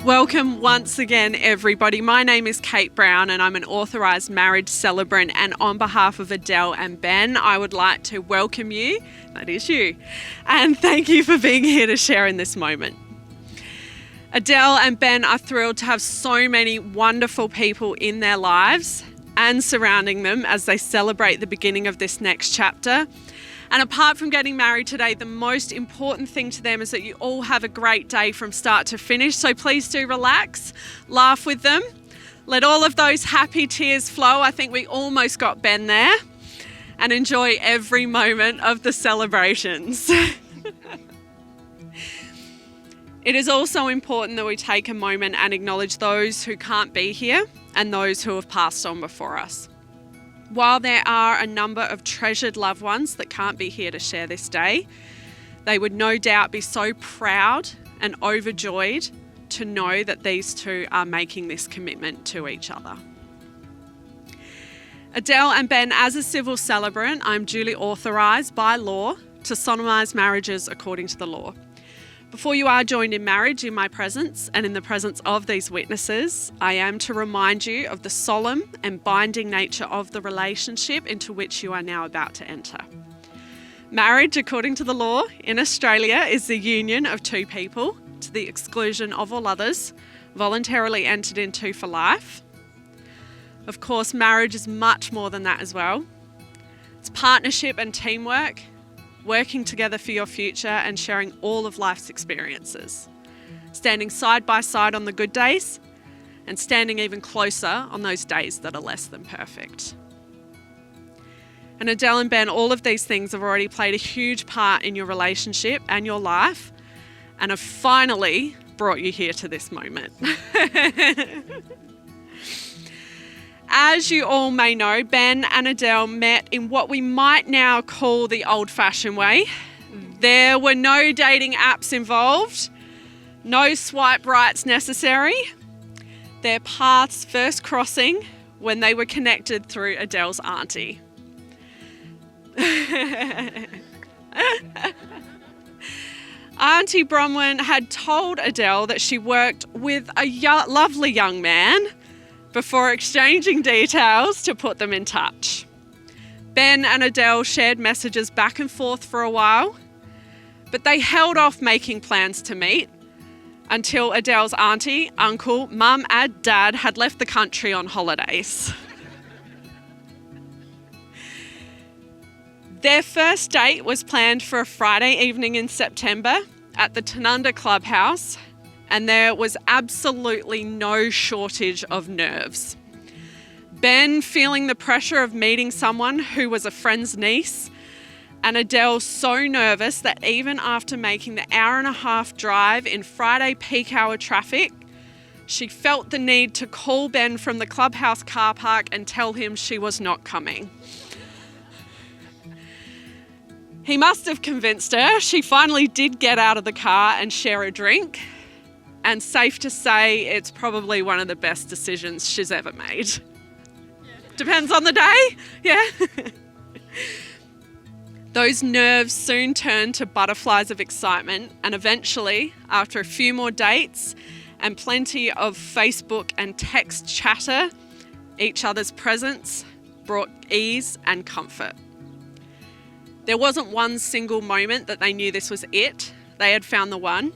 Welcome once again, everybody. My name is Kate Brown and I'm an authorised marriage celebrant, and on behalf of Adele and Ben, I would like to welcome you, that is you, and thank you for being here to share in this moment. Adele and Ben are thrilled to have so many wonderful people in their lives and surrounding them as they celebrate the beginning of this next chapter. And apart from getting married today, the most important thing to them is that you all have a great day from start to finish. So please do relax, laugh with them. Let all of those happy tears flow. I think we almost got Ben there. And enjoy every moment of the celebrations. It is also important that we take a moment and acknowledge those who can't be here and those who have passed on before us. While there are a number of treasured loved ones that can't be here to share this day, they would no doubt be so proud and overjoyed to know that these two are making this commitment to each other. Adele and Ben, as a civil celebrant, I'm duly authorised by law to solemnise marriages according to the law. Before you are joined in marriage in my presence and in the presence of these witnesses, I am to remind you of the solemn and binding nature of the relationship into which you are now about to enter. Marriage, according to the law in Australia, is the union of two people, to the exclusion of all others, voluntarily entered into for life. Of course, marriage is much more than that as well. It's partnership and teamwork, working together for your future and sharing all of life's experiences, standing side by side on the good days and standing even closer on those days that are less than perfect. And Adele and Ben, all of these things have already played a huge part in your relationship and your life and have finally brought you here to this moment. As you all may know, Ben and Adele met in what we might now call the old-fashioned way. There were no dating apps involved, no swipe rights necessary. Their paths first crossing when they were connected through Adele's auntie. Auntie Bronwyn had told Adele that she worked with a lovely young man before exchanging details to put them in touch. Ben and Adele shared messages back and forth for a while, but they held off making plans to meet until Adele's auntie, uncle, mum and dad had left the country on holidays. Their first date was planned for a Friday evening in September at the Tanunda Clubhouse, and there was absolutely no shortage of nerves. Ben feeling the pressure of meeting someone who was a friend's niece, and Adele so nervous that even after making the hour-and-a-half drive in Friday peak hour traffic, she felt the need to call Ben from the clubhouse car park and tell him she was not coming. He must have convinced her. She finally did get out of the car and share a drink. And safe to say, it's probably one of the best decisions she's ever made. Yeah. Depends on the day, yeah. Those nerves soon turned to butterflies of excitement, and eventually, after a few more dates and plenty of Facebook and text chatter, each other's presence brought ease and comfort. There wasn't one single moment that they knew this was it. They had found the one.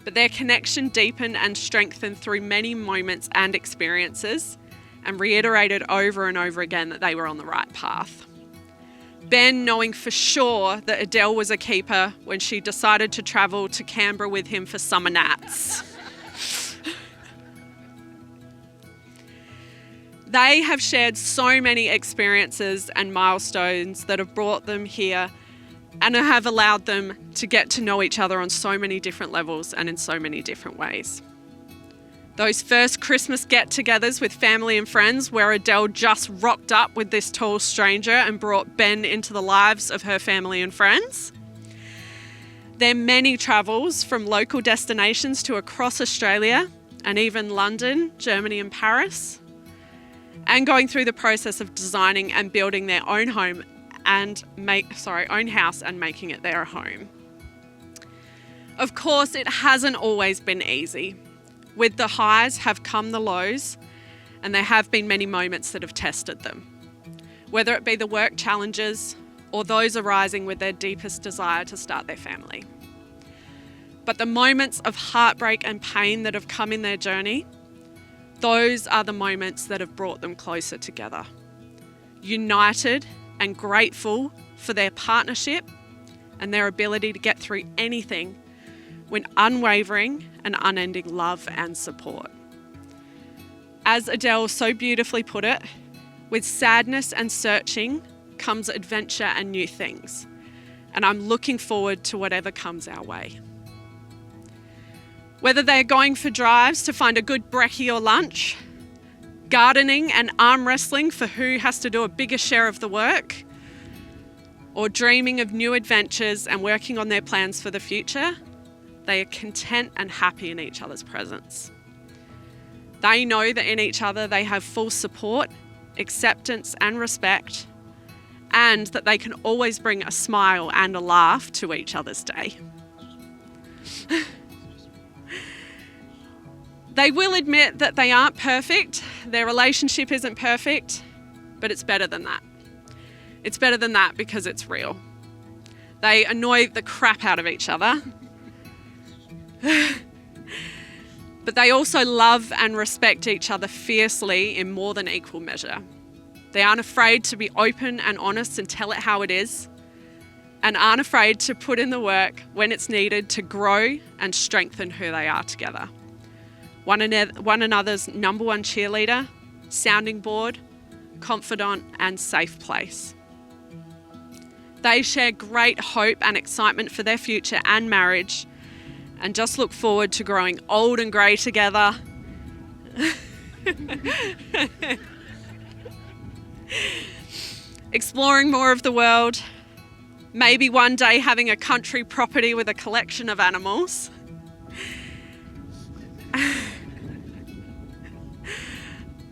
But their connection deepened and strengthened through many moments and experiences, and reiterated over and over again that they were on the right path. Ben knowing for sure that Adele was a keeper when she decided to travel to Canberra with him for summer nats. They have shared so many experiences and milestones that have brought them here and have allowed them to get to know each other on so many different levels and in so many different ways. Those first Christmas get-togethers with family and friends where Adele just rocked up with this tall stranger and brought Ben into the lives of her family and friends. Their many travels from local destinations to across Australia and even London, Germany and Paris, and going through the process of designing and building their own home own house and making it their home. Of course, it hasn't always been easy. With the highs have come the lows, and there have been many moments that have tested them. Whether it be the work challenges or those arising with their deepest desire to start their family. But the moments of heartbreak and pain that have come in their journey, those are the moments that have brought them closer together. United and grateful for their partnership and their ability to get through anything with unwavering and unending love and support. As Adele so beautifully put it, with sadness and searching comes adventure and new things. And I'm looking forward to whatever comes our way. Whether they're going for drives to find a good brekkie or lunch, gardening and arm wrestling for who has to do a bigger share of the work, or dreaming of new adventures and working on their plans for the future, they are content and happy in each other's presence. They know that in each other they have full support, acceptance and respect, and that they can always bring a smile and a laugh to each other's day. They will admit that they aren't perfect, their relationship isn't perfect, but it's better than that. It's better than that because it's real. They annoy the crap out of each other, but they also love and respect each other fiercely in more than equal measure. They aren't afraid to be open and honest and tell it how it is, and aren't afraid to put in the work when it's needed to grow and strengthen who they are together. One another's number one cheerleader, sounding board, confidant, and safe place. They share great hope and excitement for their future and marriage, and just look forward to growing old and grey together. Exploring more of the world, maybe one day having a country property with a collection of animals.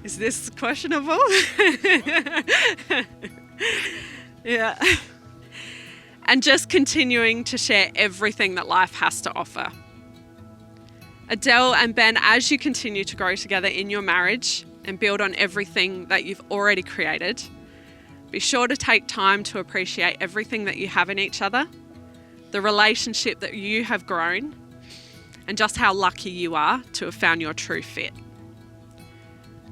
Is this questionable? Yeah. And just continuing to share everything that life has to offer. Adele and Ben, as you continue to grow together in your marriage and build on everything that you've already created, be sure to take time to appreciate everything that you have in each other, the relationship that you have grown, and just how lucky you are to have found your true fit.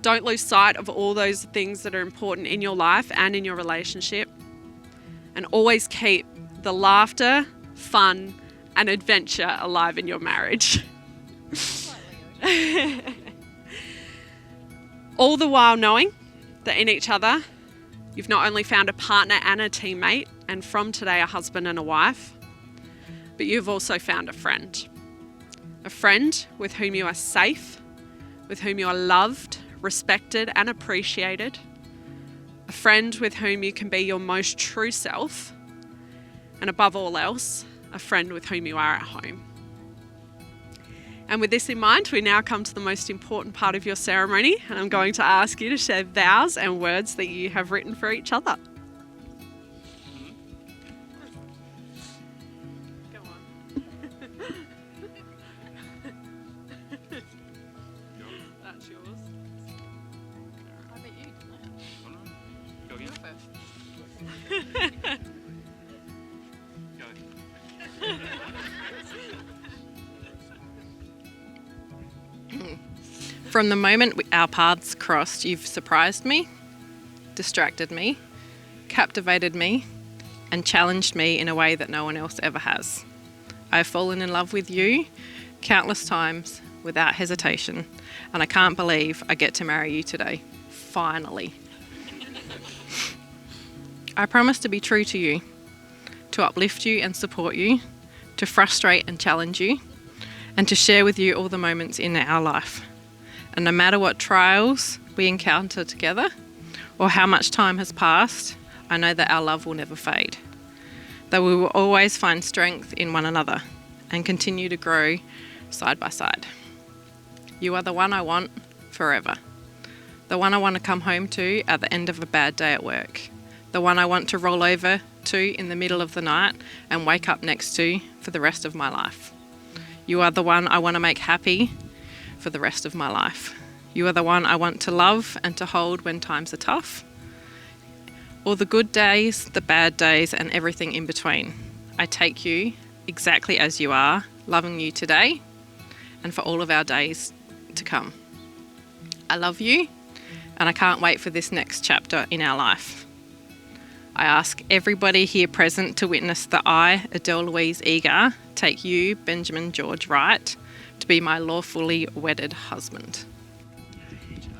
Don't lose sight of all those things that are important in your life and in your relationship, and always keep the laughter, fun, and adventure alive in your marriage. All the while knowing that in each other, you've not only found a partner and a teammate, and from today a husband and a wife, but you've also found a friend. A friend with whom you are safe, with whom you are loved, respected and appreciated. A friend with whom you can be your most true self. And above all else, a friend with whom you are at home. And with this in mind, we now come to the most important part of your ceremony, and I'm going to ask you to share vows and words that you have written for each other. Go on. That's yours. I bet you didn't. Go again. From the moment our paths crossed, you've surprised me, distracted me, captivated me, and challenged me in a way that no one else ever has. I've fallen in love with you countless times without hesitation, and I can't believe I get to marry you today. Finally. I promise to be true to you, to uplift you and support you, to frustrate and challenge you, and to share with you all the moments in our life. And no matter what trials we encounter together or how much time has passed, I know that our love will never fade, that we will always find strength in one another and continue to grow side by side. You are the one I want forever, the one I want to come home to at the end of a bad day at work, the one I want to roll over to in the middle of the night and wake up next to for the rest of my life. You are the one I want to make happy for the rest of my life. You are the one I want to love and to hold when times are tough. All the good days, the bad days, and everything in between. I take you exactly as you are, loving you today and for all of our days to come. I love you, and I can't wait for this next chapter in our life. I ask everybody here present to witness that I, Adele Louise Eager, take you, Benjamin George Wright, to be my lawfully wedded husband.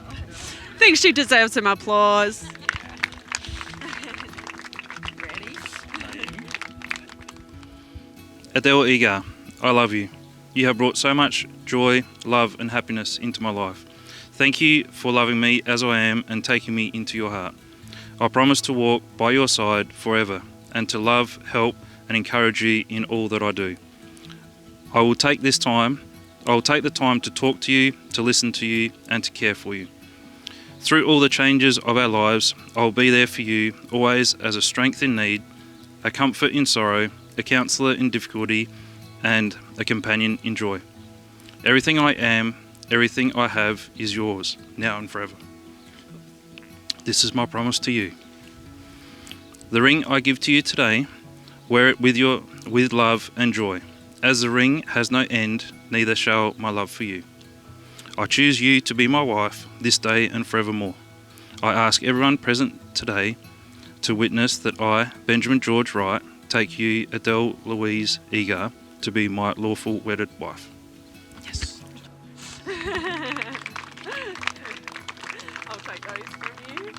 I think she deserves some applause. Ready? Adele Eager, I love you. You have brought so much joy, love and happiness into my life. Thank you for loving me as I am and taking me into your heart. I promise to walk by your side forever and to love, help and encourage you in all that I do. I will take the time to talk to you, to listen to you and to care for you. Through all the changes of our lives, I will be there for you, always as a strength in need, a comfort in sorrow, a counsellor in difficulty, and a companion in joy. Everything I am, everything I have is yours, now and forever. This is my promise to you. The ring I give to you today, wear it with love and joy. As the ring has no end, neither shall my love for you. I choose you to be my wife this day and forevermore. I ask everyone present today to witness that I, Benjamin George Wright, take you, Adele Louise Eager, to be my lawful wedded wife. Yes. I'll take those from you.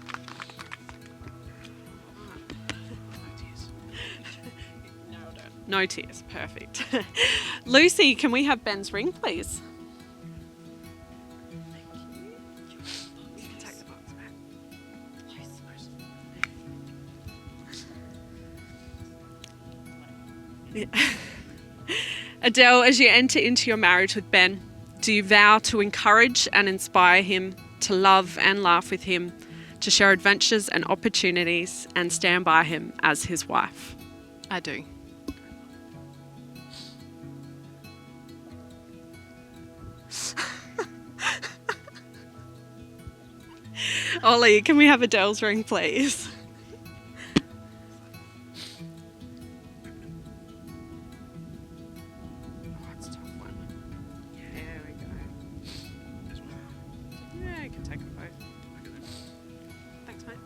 No tears, perfect. Lucy, can we have Ben's ring, please? You can take the box back. Yeah. Adele, as you enter into your marriage with Ben, do you vow to encourage and inspire him, to love and laugh with him, to share adventures and opportunities, and stand by him as his wife? I do. Ollie, can we have Adele's ring, please? That's a tough one. There we go. Yeah, you can take them both. Thanks, mate.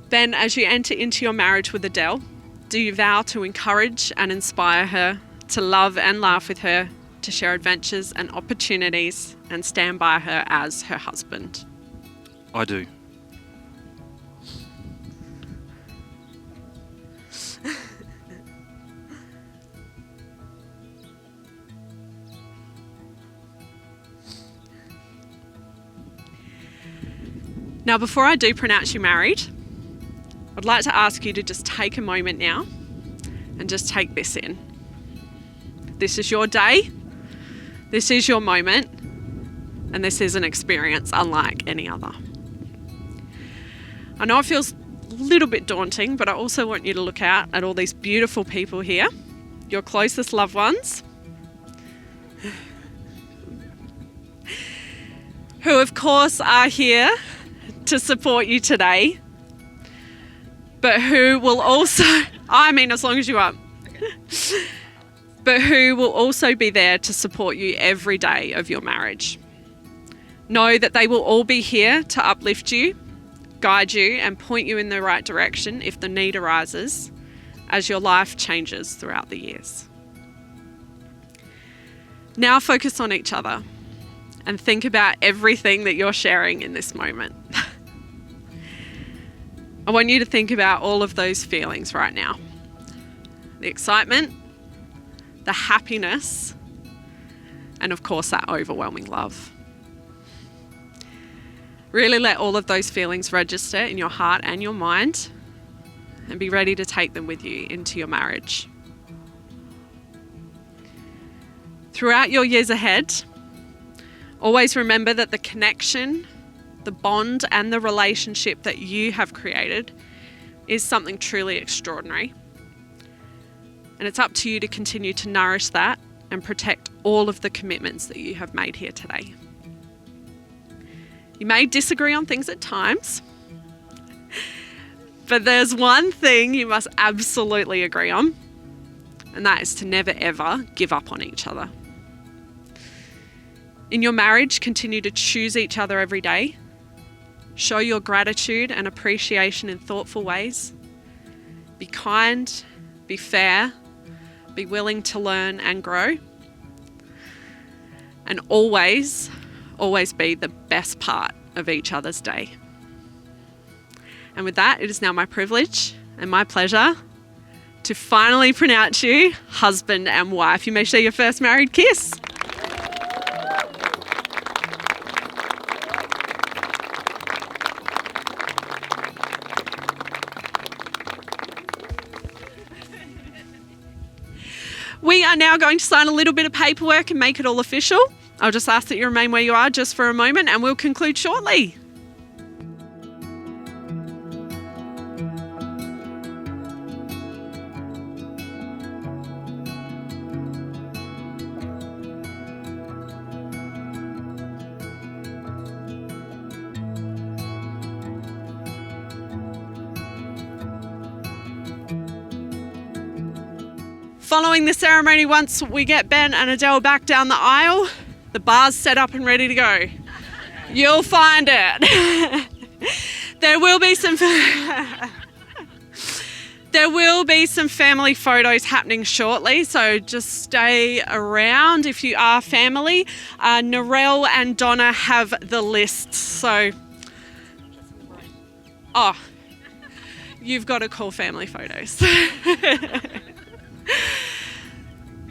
Ben, as you enter into your marriage with Adele, do you vow to encourage and inspire her, to love and laugh with her, to share adventures and opportunities, and stand by her as her husband? I do. Now, before I do pronounce you married, I'd like to ask you to just take a moment now and just take this in. This is your day. This is your moment. And this is an experience unlike any other. I know it feels a little bit daunting, but I also want you to look out at all these beautiful people here, your closest loved ones, who of course are here to support you today, but who will also, as long as you are, but who will also be there to support you every day of your marriage. Know that they will all be here to uplift you, guide you, and point you in the right direction if the need arises as your life changes throughout the years. Now focus on each other and think about everything that you're sharing in this moment. I want you to think about all of those feelings right now. The excitement, the happiness, and of course that overwhelming love. Really let all of those feelings register in your heart and your mind, and be ready to take them with you into your marriage. Throughout your years ahead, always remember that the connection, the bond, and the relationship that you have created is something truly extraordinary. And it's up to you to continue to nourish that and protect all of the commitments that you have made here today. You may disagree on things at times, but there's one thing you must absolutely agree on, and that is to never ever give up on each other. In your marriage, continue to choose each other every day. Show your gratitude and appreciation in thoughtful ways. Be kind, be fair, be willing to learn and grow. And always be the best part of each other's day. And with that, it is now my privilege and my pleasure to finally pronounce you husband and wife. You may share your first married kiss. We are now going to sign a little bit of paperwork and make it all official. I'll just ask that you remain where you are just for a moment and we'll conclude shortly. Following the ceremony, once we get Ben and Adele back down the aisle, the bar's set up and ready to go. You'll find it. There will be some family photos happening shortly, so just stay around if you are family. Narelle and Donna have the list, so you've got to call family photos.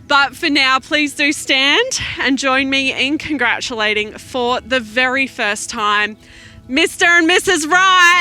But for now, please do stand and join me in congratulating for the very first time Mr. and Mrs. Wright.